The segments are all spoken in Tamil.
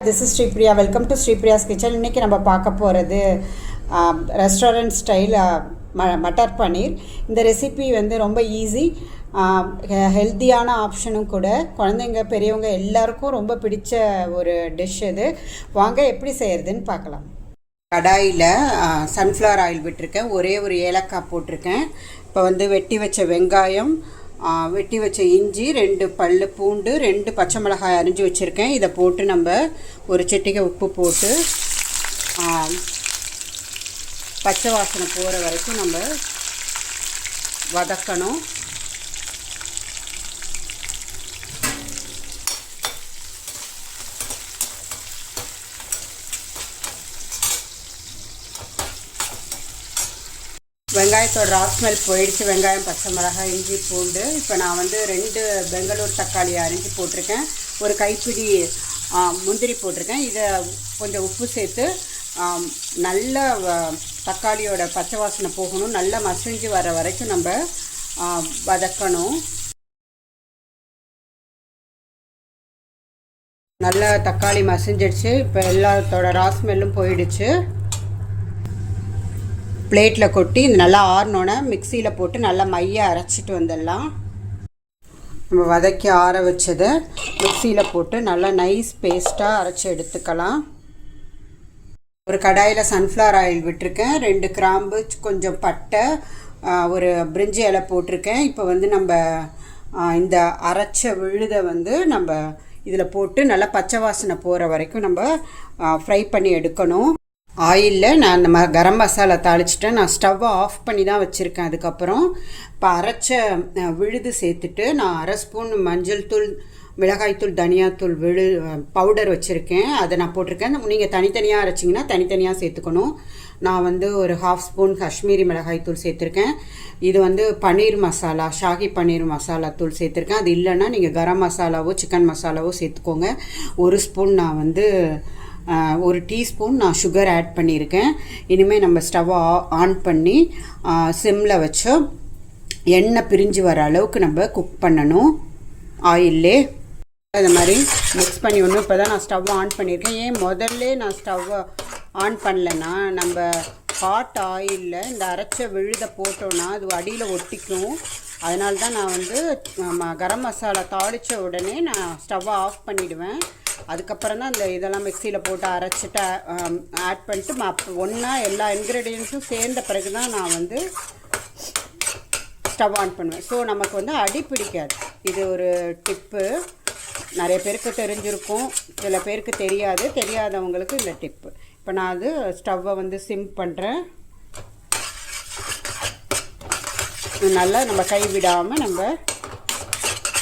This is Sripriya. Welcome to Sripriya's Kitchen. இன்னைக்கு நம்ம பார்க்க போகிறது ரெஸ்டாரண்ட் ஸ்டைல் மட்டர் பன்னீர். இந்த ரெசிபி வந்து ரொம்ப ஈஸி, ஹெல்த்தியான ஆப்ஷனும் கூட. குழந்தைங்க பெரியவங்க எல்லாருக்கும் ரொம்ப பிடிச்ச ஒரு டிஷ் இது. வாங்க எப்படி செய்கிறதுன்னு பார்க்கலாம். கடாயில் சன்ஃப்ளவர் ஆயில் விட்டுருக்கேன், ஒரே ஒரு ஏலக்காய் போட்டிருக்கேன். இப்போ வந்து வெட்டி வச்ச வெங்காயம், வெட்டி வச்ச இஞ்சி, 2 பல்லு பூண்டு, 2 பச்சை மிளகாய் அரிஞ்சு வச்சுருக்கேன். இதை போட்டு நம்ம ஒரு சிட்டிகை உப்பு போட்டு பச்சை வாசனை போகிற வரைக்கும் நம்ம வதக்கணும். வெங்காயத்தோட ராஸ்மெல் போயிடுச்சு. வெங்காயம், பச்சை மிளகாய், இஞ்சி, பூண்டு. இப்போ நான் வந்து 2 பெங்களூர் தக்காளி அரிஞ்சு போட்டிருக்கேன். ஒரு கைப்பிடி முந்திரி போட்டிருக்கேன். இதை கொஞ்சம் உப்பு சேர்த்து நல்ல தக்காளியோட பச்சை வாசனை போகணும், நல்லா மசிஞ்சு வர வரைக்கும் நம்ம வதக்கணும். நல்லா தக்காளி மசிஞ்சிடுச்சு. இப்போ எல்லாத்தோட ராஸ்மெல்லும் போயிடுச்சு. பிளேட்டில் கொட்டி இது நல்லா ஆறினோன்னே மிக்சியில் போட்டு நல்லா மைய அரைச்சிட்டு வந்துடலாம். நம்ம வதக்கி ஆற வச்சதை மிக்சியில் போட்டு நல்லா நைஸ் பேஸ்ட்டாக அரைச்சி எடுத்துக்கலாம். ஒரு கடாயில் சன்ஃப்ளவர் ஆயில் விட்டுருக்கேன், 2 கிராம்பு, கொஞ்சம் பட்டை, ஒரு பிரிஞ்சி இலை போட்டிருக்கேன். இப்போ வந்து நம்ம இந்த அரைச்ச விழுதை வந்து நம்ம இதில் போட்டு நல்லா பச்சை வாசனை போகிற வரைக்கும் நம்ம ஃப்ரை பண்ணி எடுக்கணும். ஆயிலில் நான் நம்ம கரம் மசாலா தாளிச்சிட்டேன். நான் ஸ்டவ்வை ஆஃப் பண்ணி தான் வச்சுருக்கேன். அதுக்கப்புறம் இப்போ அரைச்ச விழுது சேர்த்துட்டு நான் 1/2 ஸ்பூன் மஞ்சள் தூள், மிளகாய்த்தூள், தனியாத்தூள் பவுடர் வச்சுருக்கேன். அதை நான் போட்டிருக்கேன். நீங்கள் தனித்தனியாக அரைச்சிங்கன்னா தனித்தனியாக சேர்த்துக்கணும். நான் வந்து ஒரு 1/2 ஸ்பூன் காஷ்மீரி மிளகாய்த்தூள் சேர்த்துருக்கேன். இது வந்து பன்னீர் மசாலா, ஷாஹி பன்னீர் மசாலா தூள் சேர்த்துருக்கேன். அது இல்லைன்னா நீங்கள் கரம் மசாலாவோ சிக்கன் மசாலாவோ சேர்த்துக்கோங்க. 1 ஸ்பூன் நான் வந்து 1 டீஸ்பூன் நான் சுகர் ஆட் பண்ணியிருக்கேன். இனிமேல் நம்ம ஸ்டவ்வை ஆன் பண்ணி சிம்மில் வச்சு எண்ணெய் பிரிஞ்சு வர அளவுக்கு நம்ம குக் பண்ணணும். ஆயிலே இந்த மாதிரி மிக்ஸ் பண்ணி ஒன்று. இப்போ தான் நான் ஸ்டவ் ஆன் பண்ணியிருக்கேன். ஏன் முதல்ல நான் ஸ்டவ்வை ஆன் பண்ணலைன்னா, நம்ம ஹாட் ஆயிலில் இந்த அரைச்ச விழுதை போட்டோன்னா அது அடியில் ஒட்டிக்கும். அதனால தான் நான் வந்து கரம் மசாலா தாளித்த உடனே நான் ஸ்டவ்வை ஆஃப் பண்ணிவிடுவேன். அதுக்கப்புறம் தான் இந்த இதெல்லாம் மிக்சியில் போட்டு அரைச்சிட்டு ஆட் பண்ணிட்டு ஒன்றா எல்லா இன்க்ரீடியன்ஸும் சேர்ந்த பிறகு தான் நான் வந்து ஸ்டவ் ஆன் பண்ணுவேன். ஸோ நமக்கு வந்து அடி பிடிக்காது. இது ஒரு டிப்பு. நிறைய பேருக்கு தெரிஞ்சிருக்கும், சில பேருக்கு தெரியாது. தெரியாதவங்களுக்கு இந்த டிப்பு. இப்போ நான் அது ஸ்டவ்வை வந்து சிம் பண்ணுறேன். நல்லா நம்ம கை விடாமல் நம்ம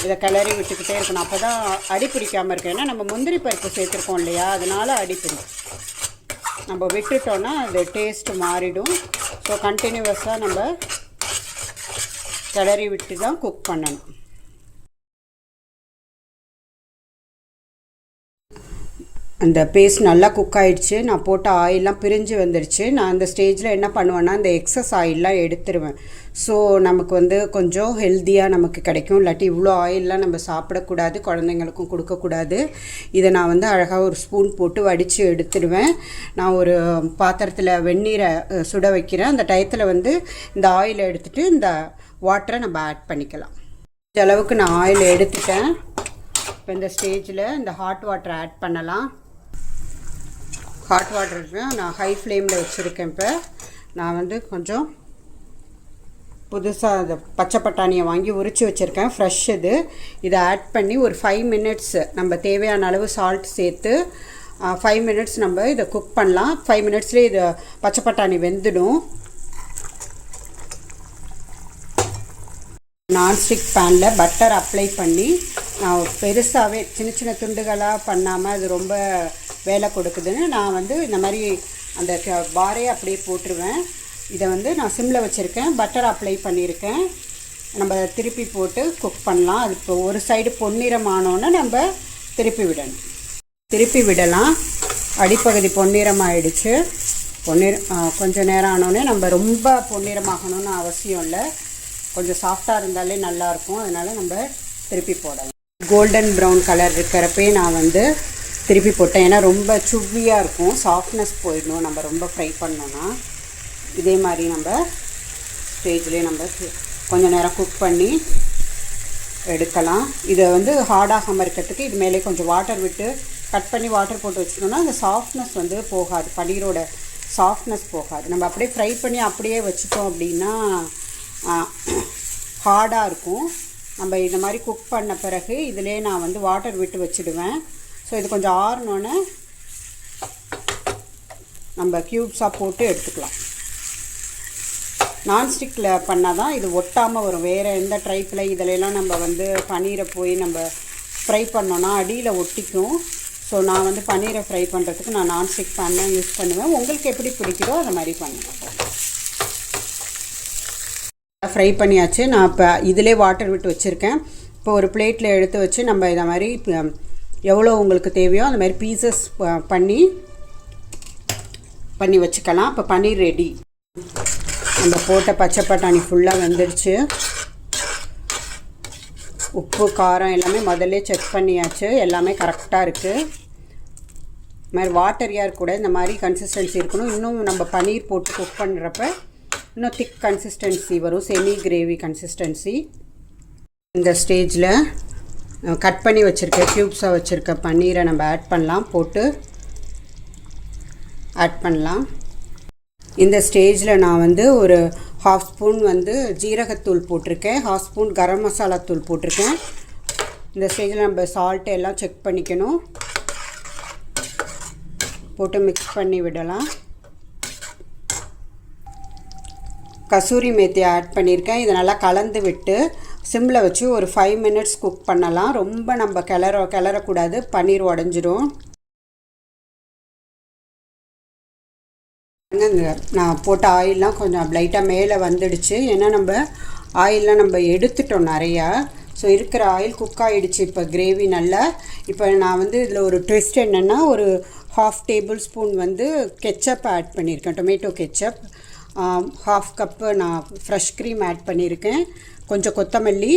இதை கிளறி விட்டுக்கிட்டே இருக்கணும். அப்போ தான் அடி பிடிக்காமல் இருக்கும். ஏன்னா நம்ம முந்திரி பருப்பு சேர்த்துருக்கோம் இல்லையா, அதனால் அடி பிடிக்கும். நம்ம விட்டுட்டோன்னா அது டேஸ்ட்டு மாறிடும். ஸோ கண்டினியூவஸாக நம்ம கிளறி விட்டு தான் குக் பண்ணணும். அந்த பேஸ்ட் நல்லா குக் ஆகிடுச்சு. நான் போட்ட ஆயிலெலாம் பிரிஞ்சு வந்துடுச்சு. நான் அந்த ஸ்டேஜில் என்ன பண்ணுவேன்னா, இந்த எக்ஸஸ் ஆயிலெலாம் எடுத்துருவேன். ஸோ நமக்கு வந்து கொஞ்சம் ஹெல்த்தியாக நமக்கு கிடைக்கும். இல்லாட்டி இவ்வளோ ஆயிலெலாம் நம்ம சாப்பிடக்கூடாது, குழந்தைங்களுக்கும் கொடுக்கக்கூடாது. இதை நான் வந்து அழகாக ஒரு ஸ்பூன் போட்டு வடித்து எடுத்துடுவேன். நான் ஒரு பாத்திரத்தில் வெந்நீரை சுட வைக்கிறேன். அந்த டயத்தில் வந்து இந்த ஆயிலை எடுத்துகிட்டு இந்த வாட்டரை நம்ம ஆட் பண்ணிக்கலாம். இந்த அளவுக்கு நான் ஆயில் எடுத்துட்டேன். இப்போ இந்த ஸ்டேஜில் இந்த ஹாட் வாட்டரை ஆட் பண்ணலாம். ஹாட் வாட்டருக்கு நான் ஹை ஃப்ளேமில் வச்சுருக்கேன். இப்போ நான் வந்து கொஞ்சம் புதுசாக இந்த பச்சை பட்டாணியை வாங்கி உரித்து வச்சுருக்கேன், ஃப்ரெஷ் இது. இதை ஆட் பண்ணி ஒரு 5 மினிட்ஸ் நம்ம தேவையான அளவு சால்ட் சேர்த்து 5 மினிட்ஸ் நம்ம இதை குக் பண்ணலாம். 5 மினிட்ஸ்லேயே இது பச்சை பட்டாணி வெந்துடும். நான்ஸ்டிக் பேனில் பட்டர் அப்ளை பண்ணி நான் பெருசாகவே சின்ன சின்ன துண்டுகளாக பண்ணாமல் அது ரொம்ப வேலை கொடுக்குதுன்னு நான் வந்து இந்த மாதிரி அந்த பாரே அப்படியே போட்டுருவேன். இதை வந்து நான் சிம்மில் வச்சுருக்கேன், பட்டர் அப்ளை பண்ணியிருக்கேன். நம்ம திருப்பி போட்டு குக் பண்ணலாம். அது இப்போ ஒரு சைடு பொன்னிறமானோன்னு நம்ம திருப்பி விடலாம். அடிப்பகுதி பொன்னிறமாகிடுச்சு. கொஞ்சம் நேரம் ஆனோடனே நம்ம ரொம்ப பொன்னிறமாகணும்னு அவசியம் இல்லை. கொஞ்சம் சாஃப்டாக இருந்தாலே நல்லாயிருக்கும். அதனால் நம்ம திருப்பி போடலாம். கோல்டன் ப்ரௌன் கலர் இருக்கிறப்பே நான் வந்து திருப்பி போட்டேன். ஏன்னா ரொம்ப சுவ்வியாக இருக்கும், சாஃப்ட்னஸ் போயிடணும் நம்ம ரொம்ப ஃப்ரை பண்ணோன்னா. இதே மாதிரி நம்ம ஸ்டேஜ்லேயே நம்ம கொஞ்சம் நேரம் குக் பண்ணி எடுக்கலாம். இதை வந்து ஹார்டாகாமல் இருக்கிறதுக்கு இது மேலே கொஞ்சம் வாட்டர் விட்டு கட் பண்ணி வாட்டர் போட்டு வச்சுட்டோம்னா அந்த சாஃப்ட்னஸ் வந்து போகாது, பன்னீரோட சாஃப்ட்னஸ் போகாது. நம்ம அப்படியே ஃப்ரை பண்ணி அப்படியே வச்சுட்டோம் அப்படின்னா ஹார்டாக இருக்கும். நம்ம இந்த மாதிரி குக் பண்ண பிறகு இதிலே நான் வந்து வாட்டர் விட்டு வச்சுடுவேன். ஸோ இது கொஞ்சம் ஆறினோன்னே நம்ம க்யூப்ஸாக போட்டு எடுத்துக்கலாம். நான்ஸ்டிக்கில் பண்ணால் தான் இது ஒட்டாமல் வரும். வேறு எந்த ட்ரைப்பில் இதிலெல்லாம் நம்ம வந்து பன்னீரை போய் நம்ம ஃப்ரை பண்ணோன்னா அடியில் ஒட்டிக்கும். ஸோ நான் வந்து பன்னீரை ஃப்ரை பண்ணுறதுக்கு நான் நான்ஸ்டிக் பேன் தான் யூஸ் பண்ணுவேன். உங்களுக்கு எப்படி பிடிக்குதோ அந்த மாதிரி பண்ணுவேன். ஃப்ரை பண்ணியாச்சு. நான் இப்போ இதிலே வாட்டர் விட்டு வச்சுருக்கேன். இப்போ ஒரு பிளேட்டில் எடுத்து வச்சு நம்ம இதை மாதிரி எவ்வளோ உங்களுக்கு தேவையோ அந்த மாதிரி பீசஸ் பண்ணி வச்சுக்கலாம். இப்போ பன்னீர் ரெடி. நம்ம போட்ட பச்சை பட்டாணி ஃபுல்லாக வெந்துடுச்சு. உப்பு காரம் எல்லாமே முதல்ல செக் பண்ணியாச்சு, எல்லாமே கரெக்டாக இருக்குது. இது மாதிரி வாட்டரியாக இருக்கக்கூடாது, இந்த மாதிரி கன்சிஸ்டன்சி இருக்கணும். இன்னும் நம்ம பன்னீர் போட்டு குக் பண்ணுறப்ப இன்னும் திக் கன்சிஸ்டன்சி வரும், செமி கிரேவி கன்சிஸ்டன்சி. இந்த ஸ்டேஜில் கட் பண்ணி வச்சுருக்க க்யூப்ஸாக வச்சுருக்க பன்னீரை நம்ம ஆட் பண்ணலாம். இந்த ஸ்டேஜில் நான் வந்து ஒரு 1/2 ஸ்பூன் வந்து ஜீரகத்தூள் போட்டிருக்கேன், 1/2 ஸ்பூன் கரம் மசாலா தூள் போட்டிருக்கேன். இந்த ஸ்டேஜில் நம்ம சால்ட்டு எல்லாம் செக் பண்ணிக்கணும். போட்டு மிக்ஸ் பண்ணி விடலாம். கசூரி மேத்தி ஆட் பண்ணியிருக்கேன். இதை நல்லா கலந்து விட்டு சிம்மில் வச்சு ஒரு 5 மினிட்ஸ் குக் பண்ணலாம். ரொம்ப நம்ம கிளறக்கூடாது, பன்னீர் உடஞ்சிடும். நான் போட்ட ஆயிலெலாம் கொஞ்சம் லைட்டாக மேலே வந்துடுச்சு. ஏன்னா நம்ம ஆயிலெலாம் நம்ம எடுத்துட்டோம் நிறையா. ஸோ இருக்கிற ஆயில் குக் ஆகிடுச்சு இப்போ கிரேவி நல்லா. இப்போ நான் வந்து இதில் ஒரு ட்விஸ்ட் என்னென்னா, ஒரு 1/2 டேபிள் ஸ்பூன் வந்து கெச்சப் ஆட் பண்ணியிருக்கேன், டொமேட்டோ கெச்சப். 1/2 கப்பு நான் ஃப்ரெஷ் க்ரீம் ஆட் பண்ணியிருக்கேன். கொஞ்சம் கொத்தமல்லி,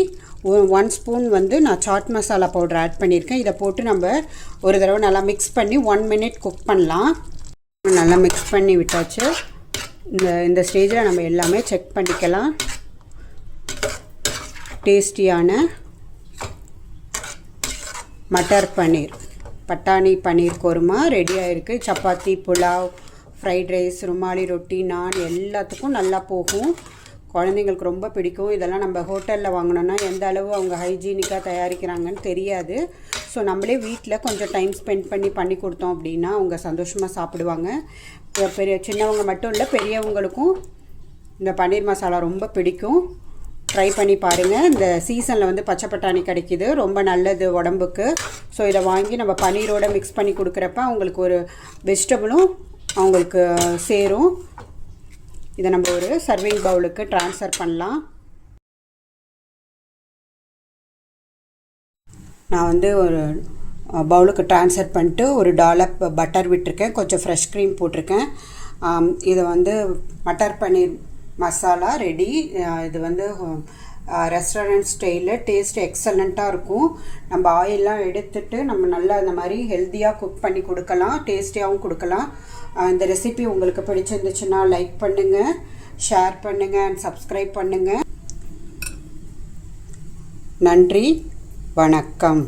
1 ஸ்பூன் வந்து நான் சாட் மசாலா பவுடர் ஆட் பண்ணியிருக்கேன். இதை போட்டு நம்ம ஒரு தடவை நல்லா மிக்ஸ் பண்ணி 1 மினிட் குக் பண்ணலாம். நல்லா மிக்ஸ் பண்ணி விட்டாச்சு. இந்த ஸ்டேஜில் நம்ம எல்லாமே செக் பண்ணிக்கலாம். டேஸ்டியான மட்டர் பன்னீர், பட்டாணி பன்னீர் குருமா ரெடியாக இருக்குது. சப்பாத்தி, புலாவ், ஃப்ரைட் ரைஸ், ருமாலி ரொட்டி, நான் எல்லாத்துக்கும் நல்லா போகும். குழந்தைங்களுக்கு ரொம்ப பிடிக்கும். இதெல்லாம் நம்ம ஹோட்டலில் வாங்கினோன்னா எந்த அளவு அவங்க ஹைஜீனிக்காக தயாரிக்கிறாங்கன்னு தெரியாது. ஸோ நம்மளே வீட்டில் கொஞ்சம் டைம் ஸ்பெண்ட் பண்ணி கொடுத்தோம் அப்படின்னா அவங்க சந்தோஷமாக சாப்பிடுவாங்க. சின்னவங்க மட்டும் இல்லை, பெரியவங்களுக்கும் இந்த பன்னீர் மசாலா ரொம்ப பிடிக்கும். ட்ரை பண்ணி பாருங்கள். இந்த சீசனில் வந்து பச்சை பட்டாணி கிடைக்கிது, ரொம்ப நல்லது உடம்புக்கு. ஸோ இதை வாங்கி நம்ம பன்னீரோடு மிக்ஸ் பண்ணி கொடுக்குறப்ப அவங்களுக்கு ஒரு வெஜிடபிளும் அவங்களுக்கு சேரும். இதை நம்ம ஒரு சர்விங் பவுலுக்கு ட்ரான்ஸ்ஃபர் பண்ணலாம். நான் வந்து ஒரு பவுலுக்கு ட்ரான்ஸ்ஃபர் பண்ணிட்டு ஒரு டாலப் பட்டர் விட்டுருக்கேன், கொஞ்சம் ஃப்ரெஷ் க்ரீம் போட்டிருக்கேன். இதை வந்து மட்டர் பன்னீர் மசாலா ரெடி. இது வந்து ரெஸ்டாரண்ட் ஸ்டைலில் டேஸ்ட் எக்ஸலண்ட்டாக இருக்கும். நம்ம ஆயிலெலாம் எடுத்துட்டு நம்ம நல்லா இந்த மாதிரி ஹெல்த்தியாக குக் பண்ணி கொடுக்கலாம், டேஸ்டியாகவும் கொடுக்கலாம். இந்த ரெசிபி உங்களுக்கு பிடிச்சிருந்துச்சுன்னா லைக் பண்ணுங்கள், ஷேர் பண்ணுங்கள் அண்ட் சப்ஸ்கிரைப் பண்ணுங்கள். நன்றி, வணக்கம்.